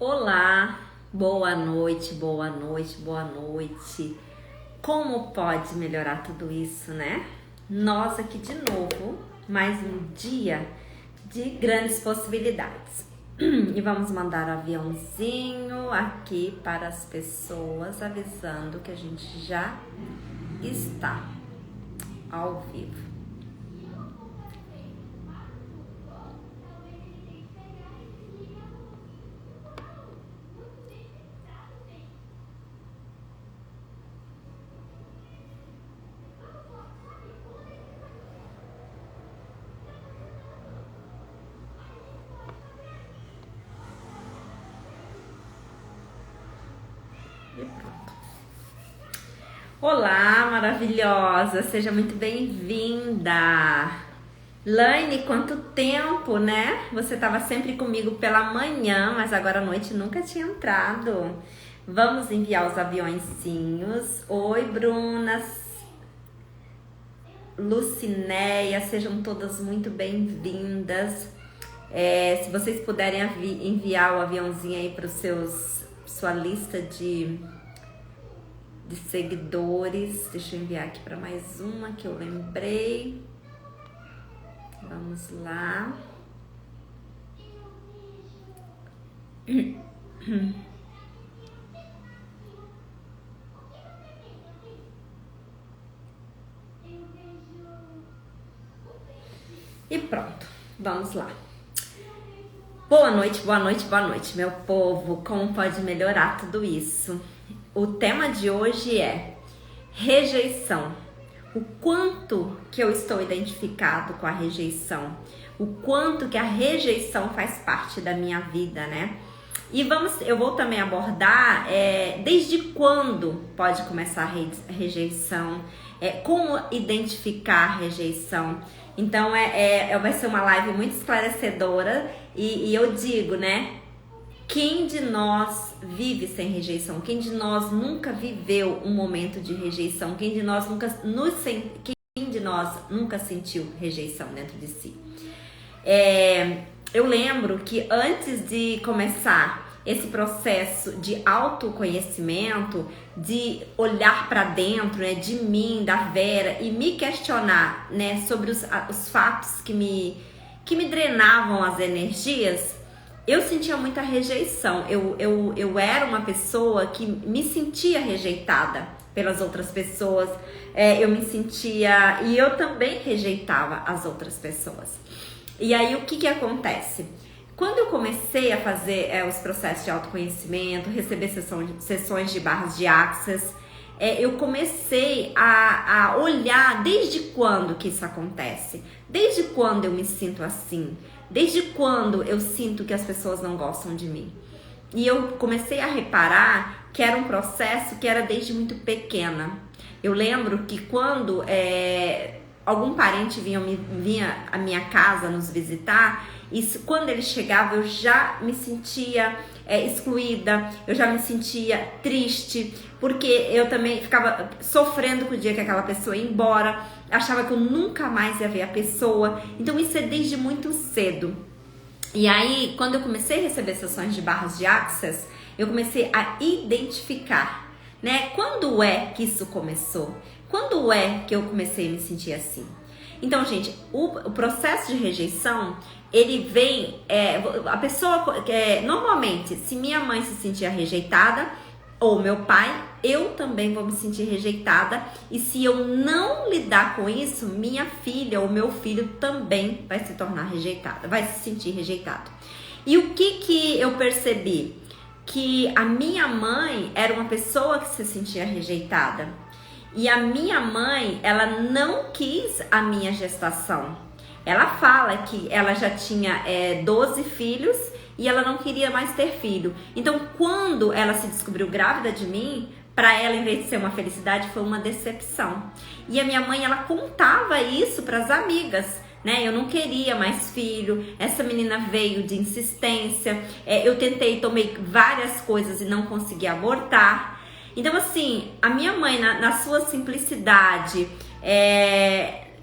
Olá, boa noite, boa noite, boa noite. Como pode melhorar tudo isso, né? Nós aqui de novo, mais um dia de grandes possibilidades. E vamos mandar um aviãozinho aqui para as pessoas, avisando que a gente já está ao vivo. E pronto. Olá, maravilhosa! Seja muito bem-vinda! Laine, quanto tempo, né? Você estava sempre comigo pela manhã, mas agora à noite nunca tinha entrado. Vamos enviar os aviõezinhos. Oi, Bruna, Lucinéia, sejam todas muito bem-vindas. Se vocês puderem enviar o aviãozinho aí para sua lista de seguidores. Deixa eu enviar aqui para mais uma que eu lembrei. Vamos lá. E pronto, vamos lá. Boa noite, boa noite, boa noite, meu povo. Como pode melhorar tudo isso? O tema de hoje é rejeição. O quanto que eu estou identificado com a rejeição. O quanto que a rejeição faz parte da minha vida, né? E eu vou também abordar desde quando pode começar a rejeição, como identificar a rejeição. Então vai ser uma live muito esclarecedora e eu digo, né? Quem de nós vive sem rejeição? Quem de nós nunca viveu um momento de rejeição? Quem de nós nunca sentiu rejeição dentro de si? Eu lembro que antes de começar esse processo de autoconhecimento, de olhar para dentro, né, de mim, da Vera, e me questionar, né, sobre os fatos que me drenavam as energias, eu sentia muita rejeição. Eu era uma pessoa que me sentia rejeitada pelas outras pessoas. E eu também rejeitava as outras pessoas. E aí o que acontece? Quando eu comecei a fazer os processos de autoconhecimento, receber sessões de barras de Access, eu comecei a olhar desde quando que isso acontece, desde quando eu me sinto assim, desde quando eu sinto que as pessoas não gostam de mim. E eu comecei a reparar que era um processo que era desde muito pequena. Eu lembro que quando algum parente vinha à minha casa nos visitar, e quando ele chegava eu já me sentia excluída, eu já me sentia triste, porque eu também ficava sofrendo com o dia que aquela pessoa ia embora, achava que eu nunca mais ia ver a pessoa. Então isso é desde muito cedo. E aí, quando eu comecei a receber sessões de barras de Access, eu comecei a identificar, né? Quando é que isso começou? Quando é que eu comecei a me sentir assim? Então, gente, o processo de rejeição, ele vem... a pessoa... normalmente, se minha mãe se sentia rejeitada, ou meu pai, eu também vou me sentir rejeitada. E se eu não lidar com isso, minha filha ou meu filho também vai se tornar rejeitada, vai se sentir rejeitado. E o que eu percebi? Que a minha mãe era uma pessoa que se sentia rejeitada. E a minha mãe, ela não quis a minha gestação. Ela fala que ela já tinha 12 filhos e ela não queria mais ter filho. Então, quando ela se descobriu grávida de mim, para ela, em vez de ser uma felicidade, foi uma decepção. E a minha mãe, ela contava isso para as amigas, né? Eu não queria mais filho, essa menina veio de insistência, eu tomei várias coisas e não consegui abortar. Então, assim, a minha mãe, na sua simplicidade,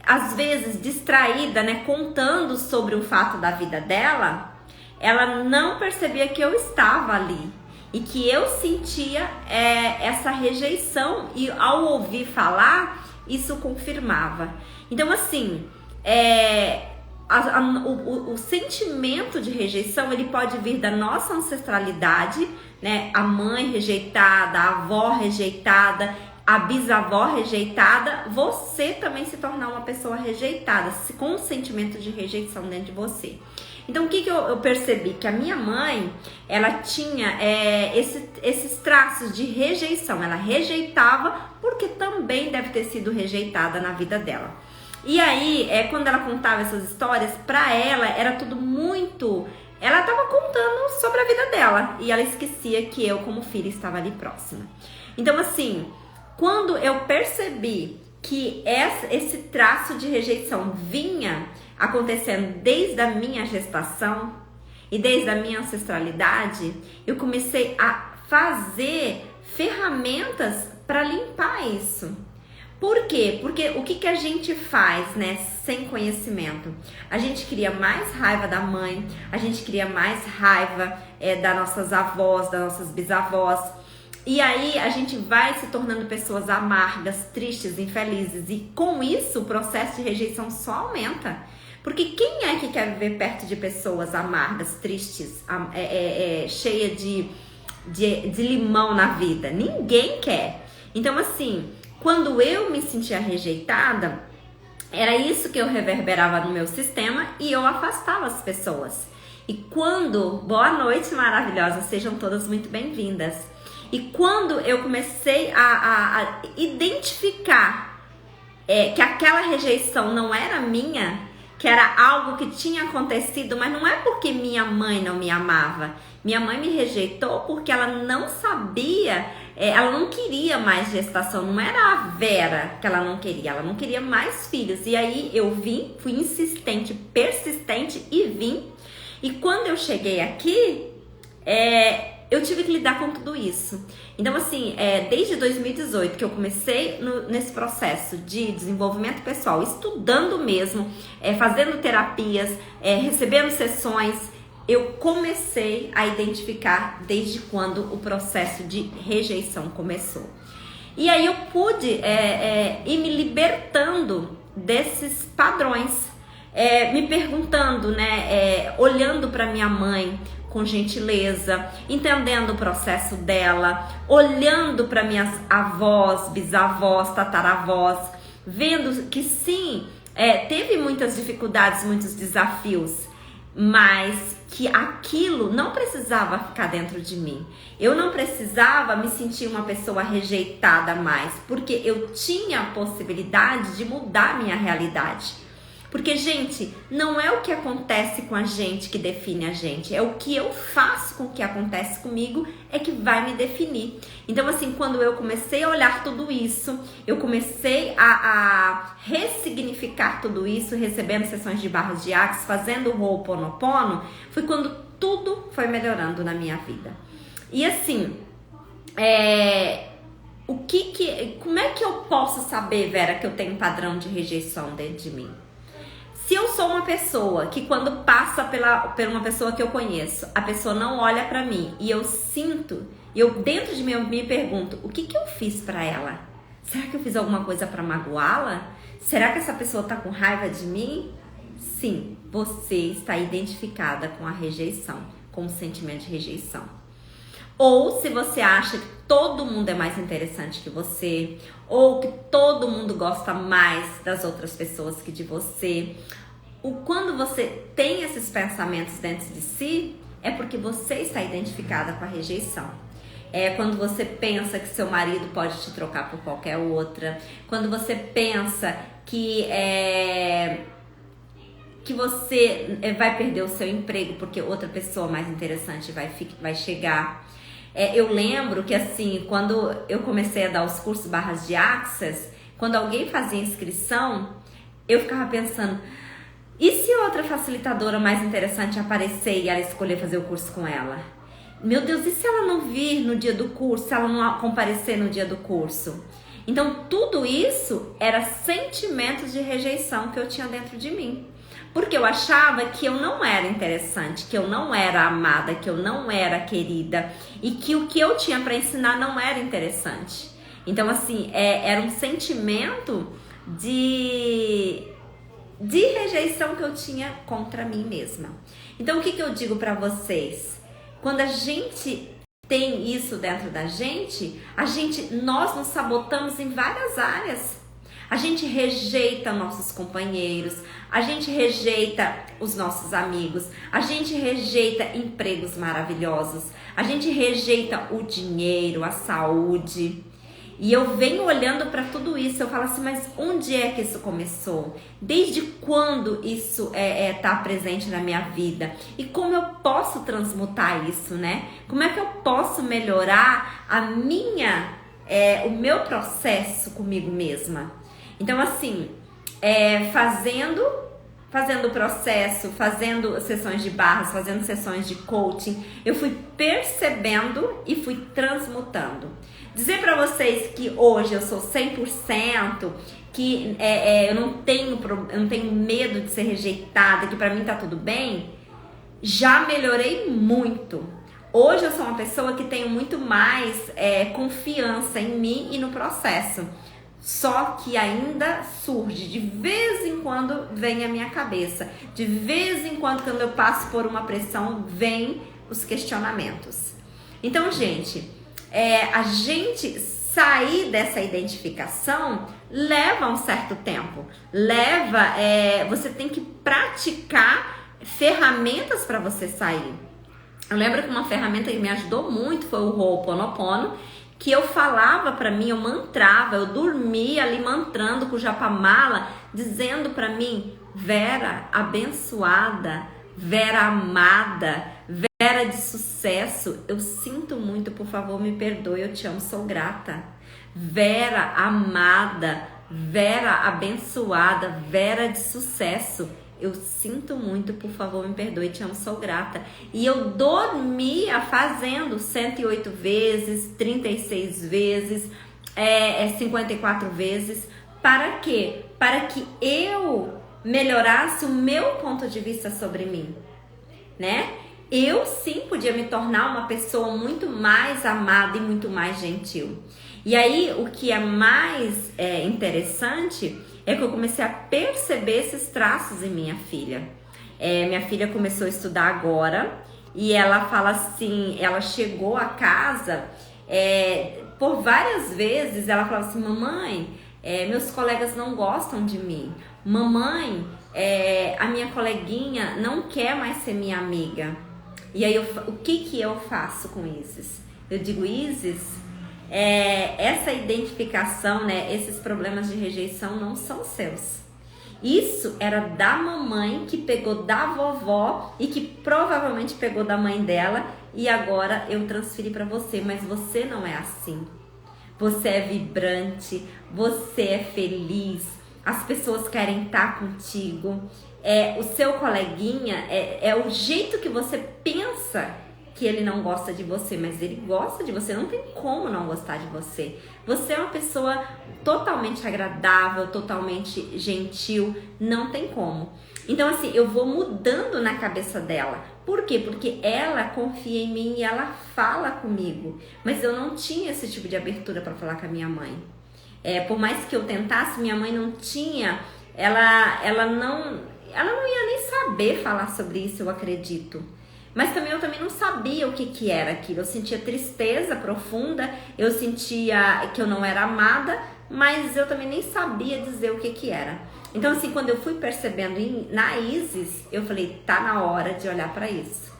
às vezes distraída, né, contando sobre um fato da vida dela, ela não percebia que eu estava ali e que eu sentia essa rejeição, e ao ouvir falar, isso confirmava. Então, assim, o sentimento de rejeição, ele pode vir da nossa ancestralidade, né? A mãe rejeitada, a avó rejeitada, a bisavó rejeitada, você também se tornar uma pessoa rejeitada, com um sentimento de rejeição dentro de você. Então, o que eu percebi? Que a minha mãe, ela tinha esses traços de rejeição. Ela rejeitava porque também deve ter sido rejeitada na vida dela. E aí, quando ela contava essas histórias, pra ela era tudo muito... Ela estava contando sobre a vida dela e ela esquecia que eu, como filha, estava ali próxima. Então, assim, quando eu percebi que esse traço de rejeição vinha acontecendo desde a minha gestação e desde a minha ancestralidade, eu comecei a fazer ferramentas para limpar isso. Por quê? Porque o que a gente faz, né, sem conhecimento? A gente cria mais raiva da mãe, a gente cria mais raiva das nossas avós, das nossas bisavós. E aí a gente vai se tornando pessoas amargas, tristes, infelizes. E com isso o processo de rejeição só aumenta. Porque quem é que quer viver perto de pessoas amargas, tristes, cheia de limão na vida? Ninguém quer. Então, assim, quando eu me sentia rejeitada, era isso que eu reverberava no meu sistema e eu afastava as pessoas. E quando... Boa noite, maravilhosas, sejam todas muito bem-vindas. E quando eu comecei a identificar que aquela rejeição não era minha, que era algo que tinha acontecido, mas não é porque minha mãe não me amava. Minha mãe me rejeitou porque ela não sabia, ela não queria mais gestação. Não era a Vera que ela não queria mais filhos. E aí eu vim, fui insistente, persistente e vim. E quando eu cheguei aqui, eu tive que lidar com tudo isso. Então, assim, desde 2018 que eu comecei nesse processo de desenvolvimento pessoal, estudando mesmo, fazendo terapias, recebendo sessões, eu comecei a identificar desde quando o processo de rejeição começou. E aí eu pude ir me libertando desses padrões, me perguntando, né, olhando para minha mãe com gentileza, entendendo o processo dela, olhando para minhas avós, bisavós, tataravós, vendo que sim, teve muitas dificuldades, muitos desafios, mas que aquilo não precisava ficar dentro de mim. Eu não precisava me sentir uma pessoa rejeitada mais, porque eu tinha a possibilidade de mudar a minha realidade. Porque, gente, não é o que acontece com a gente que define a gente, é o que eu faço com o que acontece comigo é que vai me definir. Então, assim, quando eu comecei a olhar tudo isso, eu comecei a ressignificar tudo isso, recebendo sessões de barras de Axis, fazendo o Ho'oponopono, foi quando tudo foi melhorando na minha vida. E assim, como é que eu posso saber, Vera, que eu tenho um padrão de rejeição dentro de mim? Se eu sou uma pessoa que quando passa por uma pessoa que eu conheço, a pessoa não olha pra mim e eu sinto, eu dentro de mim eu me pergunto, o que eu fiz pra ela? Será que eu fiz alguma coisa pra magoá-la? Será que essa pessoa tá com raiva de mim? Sim, você está identificada com a rejeição, com o sentimento de rejeição. Ou se você acha que todo mundo é mais interessante que você, ou que todo mundo gosta mais das outras pessoas que de você. Quando você tem esses pensamentos dentro de si, é porque você está identificada com a rejeição. Quando você pensa que seu marido pode te trocar por qualquer outra, quando você pensa que você vai perder o seu emprego porque outra pessoa mais interessante vai chegar. Eu lembro que assim, quando eu comecei a dar os cursos barras de Access, quando alguém fazia inscrição, eu ficava pensando, e se outra facilitadora mais interessante aparecer e ela escolher fazer o curso com ela? Meu Deus, e se ela não vir no dia do curso, se ela não comparecer no dia do curso? Então tudo isso era sentimentos de rejeição que eu tinha dentro de mim. Porque eu achava que eu não era interessante, que eu não era amada, que eu não era querida e que o que eu tinha para ensinar não era interessante. Então, assim, era um sentimento de rejeição que eu tinha contra mim mesma. Então, o que eu digo para vocês? Quando a gente tem isso dentro da gente, nós nos sabotamos em várias áreas. A gente rejeita nossos companheiros, a gente rejeita os nossos amigos, a gente rejeita empregos maravilhosos, a gente rejeita o dinheiro, a saúde. E eu venho olhando para tudo isso, eu falo assim, mas onde é que isso começou? Desde quando isso tá presente na minha vida? E como eu posso transmutar isso, né? Como é que eu posso melhorar o meu processo comigo mesma? Então, assim, fazendo o processo, fazendo sessões de barras, fazendo sessões de coaching, eu fui percebendo e fui transmutando. Dizer pra vocês que hoje eu sou 100%, que eu não tenho medo de ser rejeitada, que pra mim tá tudo bem, já melhorei muito. Hoje eu sou uma pessoa que tenho muito mais confiança em mim e no processo. Só que ainda surge, de vez em quando vem a minha cabeça, de vez em quando eu passo por uma pressão, vem os questionamentos. Então, gente, a gente sair dessa identificação leva um certo tempo, você tem que praticar ferramentas para você sair. Eu lembro que uma ferramenta que me ajudou muito foi o Ho'oponopono, que eu falava pra mim, eu mantrava, eu dormia ali mantrando com o Japamala, dizendo pra mim, Vera abençoada, Vera amada, Vera de sucesso, eu sinto muito, por favor me perdoe, eu te amo, sou grata. Vera amada, Vera abençoada, Vera de sucesso, eu sinto muito, por favor me perdoe, te amo, sou grata. E eu dormia fazendo 108 vezes, 36 vezes, 54 vezes. Para quê? Para que eu melhorasse o meu ponto de vista sobre mim, né? Eu sim podia me tornar uma pessoa muito mais amada e muito mais gentil. E aí, o que é mais interessante é que eu comecei a perceber esses traços em minha filha. Minha filha começou a estudar agora e ela fala assim, ela chegou a casa, por várias vezes ela falava assim, mamãe, meus colegas não gostam de mim. Mamãe, a minha coleguinha não quer mais ser minha amiga. E aí, o que eu faço com Isis? Eu digo, Isis, essa identificação, né, esses problemas de rejeição não são seus. Isso era da mamãe que pegou da vovó e que provavelmente pegou da mãe dela e agora eu transferi para você, mas você não é assim. Você é vibrante, você é feliz, as pessoas querem estar contigo, o seu coleguinha, é o jeito que você pensa que ele não gosta de você, mas ele gosta de você, não tem como não gostar de você. Você é uma pessoa totalmente agradável, totalmente gentil, não tem como. Então, assim, eu vou mudando na cabeça dela. Por quê? Porque ela confia em mim e ela fala comigo. Mas eu não tinha esse tipo de abertura para falar com a minha mãe. Por mais que eu tentasse, minha mãe não tinha, ela não ia nem saber falar sobre isso, eu acredito. Mas eu também não sabia o que era aquilo. Eu sentia tristeza profunda, eu sentia que eu não era amada, mas eu também nem sabia dizer o que era. Então, assim, quando eu fui percebendo na Isis, eu falei, tá na hora de olhar para isso.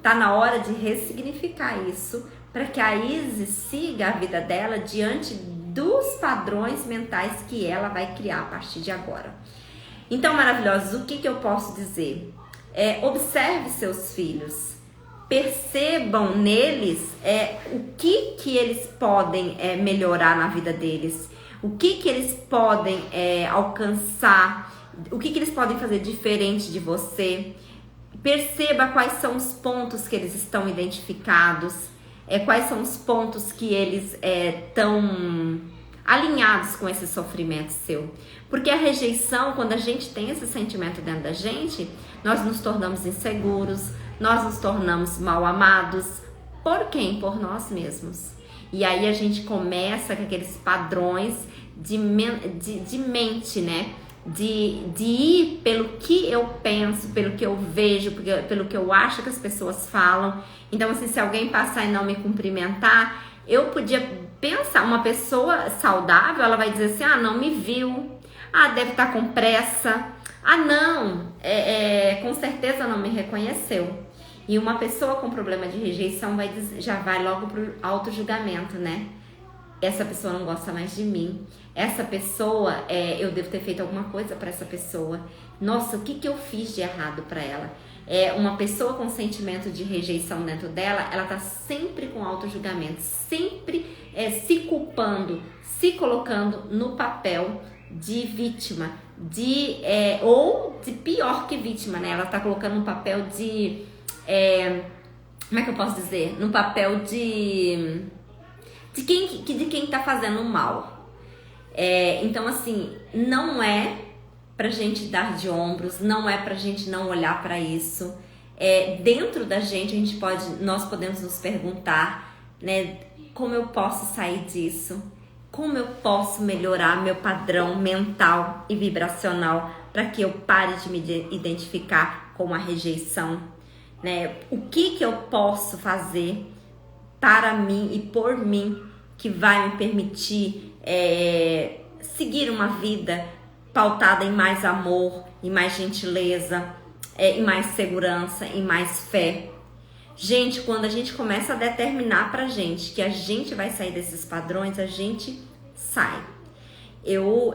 Tá na hora de ressignificar isso, para que a Isis siga a vida dela diante dos padrões mentais que ela vai criar a partir de agora. Então, maravilhosos, o que eu posso dizer? Observe seus filhos, percebam neles o que eles podem melhorar na vida deles, o que eles podem alcançar, o que eles podem fazer diferente de você. Perceba quais são os pontos que eles estão identificados, quais são os pontos que eles estão alinhados com esse sofrimento seu. Porque a rejeição, quando a gente tem esse sentimento dentro da gente, nós nos tornamos inseguros, nós nos tornamos mal amados. Por quem? Por nós mesmos. E aí a gente começa com aqueles padrões de mente, né? De ir pelo que eu penso, pelo que eu vejo, pelo que eu acho que as pessoas falam. Então, assim, se alguém passar e não me cumprimentar, eu podia pensar, uma pessoa saudável, ela vai dizer assim, ah, não me viu, ah, deve estar com pressa, ah, não, com certeza não me reconheceu. E uma pessoa com problema de rejeição já vai logo pro auto-julgamento, né? Essa pessoa não gosta mais de mim. Essa pessoa, eu devo ter feito alguma coisa para essa pessoa. Nossa, o que eu fiz de errado para ela? Uma pessoa com sentimento de rejeição dentro dela, ela tá sempre com auto-julgamento, sempre se culpando, se colocando no papel de vítima, ou de pior que vítima, né? Ela tá colocando no papel de... como é que eu posso dizer? No papel de quem tá fazendo mal. Então, assim, não é pra gente dar de ombros, não é pra gente não olhar pra isso. Dentro da gente, nós podemos nos perguntar, né, como eu posso sair disso? Como eu posso melhorar meu padrão mental e vibracional para que eu pare de me identificar com a rejeição? Né? O que eu posso fazer para mim e por mim que vai me permitir seguir uma vida pautada em mais amor, em mais gentileza, em mais segurança, em mais fé. Gente, quando a gente começa a determinar pra gente que a gente vai sair desses padrões, a gente sai. Eu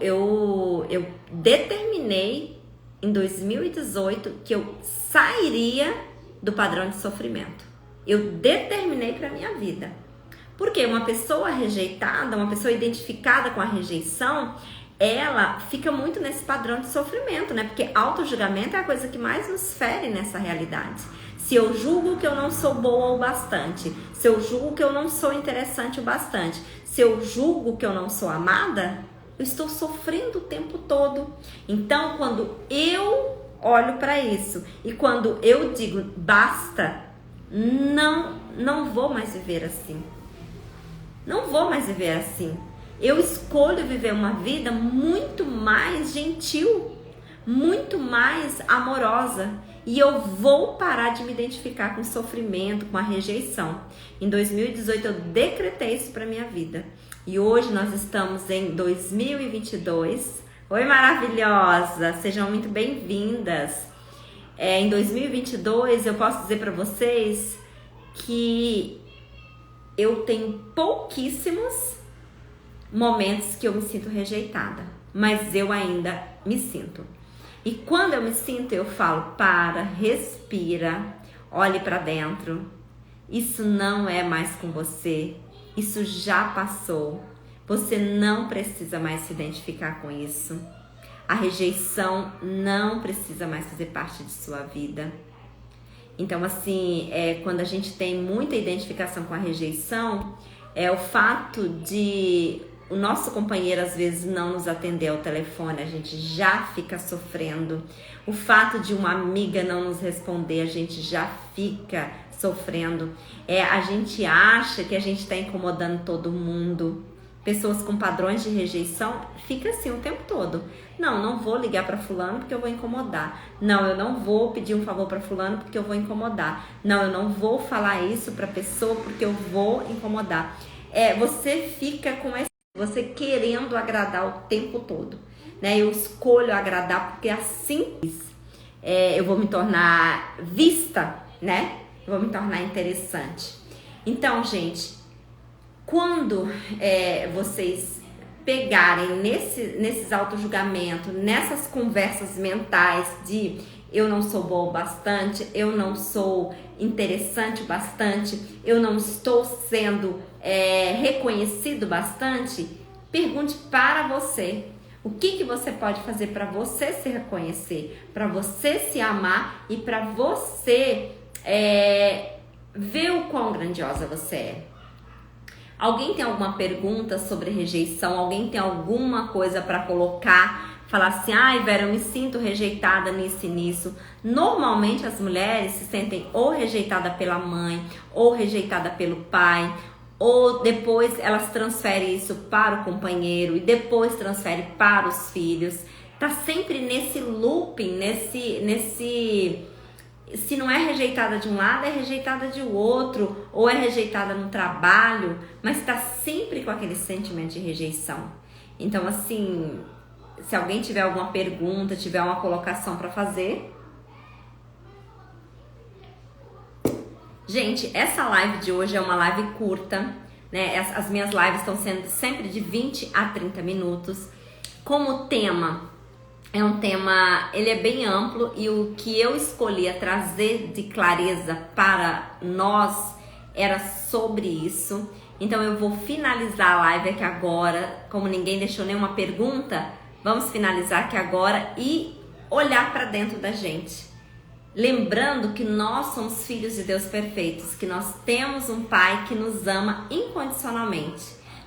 determinei em 2018 que eu sairia do padrão de sofrimento. Eu determinei pra minha vida. Porque uma pessoa rejeitada, uma pessoa identificada com a rejeição, ela fica muito nesse padrão de sofrimento, né? Porque auto-julgamento é a coisa que mais nos fere nessa realidade. Se eu julgo que eu não sou boa o bastante, se eu julgo que eu não sou interessante o bastante, se eu julgo que eu não sou amada, eu estou sofrendo o tempo todo. Então, quando eu olho para isso e quando eu digo basta, não vou mais viver assim. Não vou mais viver assim. Eu escolho viver uma vida muito mais gentil, muito mais amorosa. E eu vou parar de me identificar com o sofrimento, com a rejeição. Em 2018 eu decretei isso para minha vida. E hoje nós estamos em 2022. Oi, maravilhosa! Sejam muito bem-vindas. Em 2022 eu posso dizer para vocês que eu tenho pouquíssimos momentos que eu me sinto rejeitada. Mas eu ainda me sinto. E quando eu me sinto, eu falo, respira, olhe para dentro. Isso não é mais com você. Isso já passou. Você não precisa mais se identificar com isso. A rejeição não precisa mais fazer parte de sua vida. Então, assim, quando a gente tem muita identificação com a rejeição, o fato de o nosso companheiro às vezes não nos atender ao telefone, a gente já fica sofrendo. O fato de uma amiga não nos responder, a gente já fica sofrendo. A gente acha que a gente está incomodando todo mundo. Pessoas com padrões de rejeição fica assim o tempo todo. Não vou ligar para fulano porque eu vou incomodar. Não, eu não vou pedir um favor para fulano porque eu vou incomodar. Não, eu não vou falar isso para pessoa porque eu vou incomodar. Você fica com você querendo agradar o tempo todo, né? Eu escolho agradar porque assim eu vou me tornar vista, né? Eu vou me tornar interessante. Então, gente, quando vocês pegarem nesses auto-julgamentos, nessas conversas mentais de eu não sou boa o bastante, eu não sou interessante o bastante, eu não estou sendo reconhecido bastante, pergunte para você. O que você pode fazer para você se reconhecer, para você se amar e para você ver o quão grandiosa você é. Alguém tem alguma pergunta sobre rejeição? Alguém tem alguma coisa para colocar? Falar assim, ai Vera, eu me sinto rejeitada nisso e nisso. Normalmente as mulheres se sentem ou rejeitada pela mãe, ou rejeitada pelo pai, ou depois elas transferem isso para o companheiro e depois transferem para os filhos. Tá sempre nesse looping, se não é rejeitada de um lado, é rejeitada de outro, ou é rejeitada no trabalho, mas tá sempre com aquele sentimento de rejeição. Então, assim, se alguém tiver alguma pergunta, tiver uma colocação para fazer. Gente, essa live de hoje é uma live curta, né? As minhas lives estão sendo sempre de 20 a 30 minutos. Como tema, é um tema, ele é bem amplo e o que eu escolhi a trazer de clareza para nós era sobre isso. Então eu vou finalizar a live aqui agora, como ninguém deixou nenhuma pergunta, vamos finalizar aqui agora e olhar para dentro da gente. Lembrando que nós somos filhos de Deus perfeitos, que nós temos um Pai que nos ama incondicionalmente.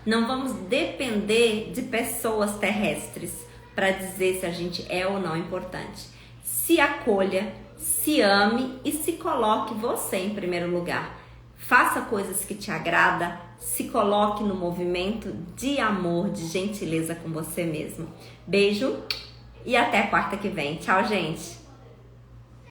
Não vamos depender de pessoas terrestres para dizer se a gente é ou não importante. Se acolha, se ame e se coloque você em primeiro lugar. Faça coisas que te agradam, se coloque no movimento de amor, de gentileza com você mesmo. Beijo e até quarta que vem. Tchau, gente!